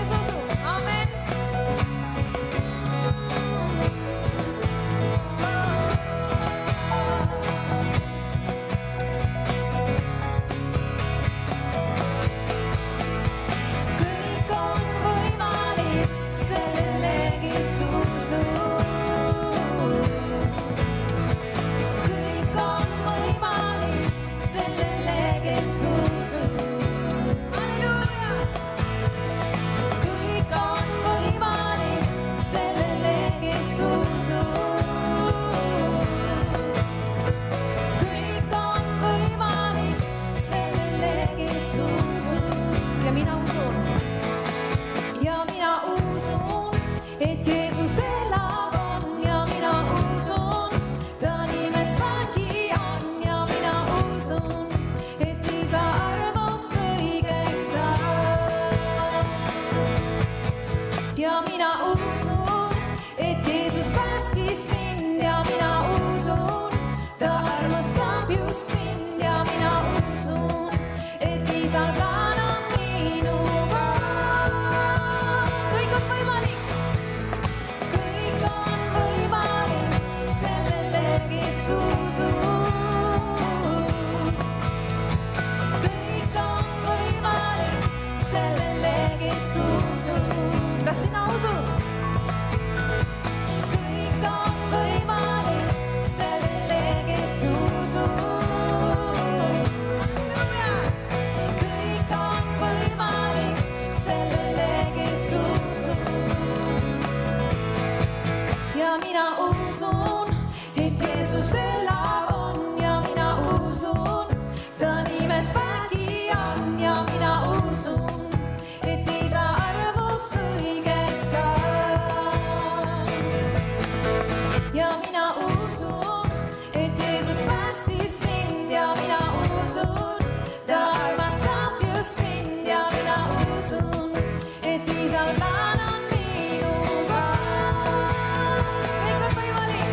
kes usub, amen. Kõik on võimalik sellele, kes usub. Kõik on võimalik sellele, kes usub. Halleluuja! Kõik on võimalik sellele, kes usub. Kõik on võimalik sellele, kes usub. Ja mina usun, et Jeesus elab on ja mina usun, ta nimes vägi on ja mina usun, et isa armust õigeks saab. Ja mina usun, et Jeesus päästis mind ja mina usun, ta armastab just mind ja mina usun, et isa plaan on minuga. Kõik on võimalik. Kõik on võimalik sellele, kes usub. Kõik on võimalik sellele, kes usub. Kas sina usud? Kõik on võimalik sellele, kes usub. Kõik on võimalik sellele, kes usub. Ja mina usun, et Jeesus elab on ja mina usun, ta nimes vägi on ja mina usun, et isa armust õigeks saab. Ja mina usun, et Jeesus päästis mind ja mina usun, ta armastab just mind ja mina usun, et isa plaan on minuga. Kõik on võimalik.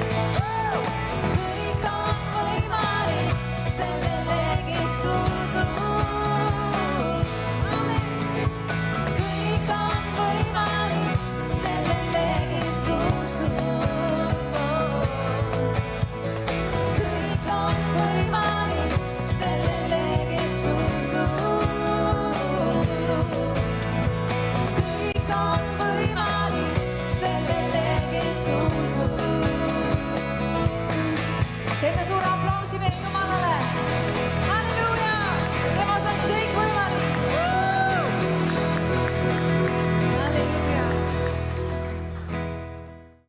Kõik on võimalik sellele, kes usub. Amen. Kõik on võimalik sellele, kes usub. Kõik on võimalik sellele, kes usub. Kõik on võimalik sellele, kes usub.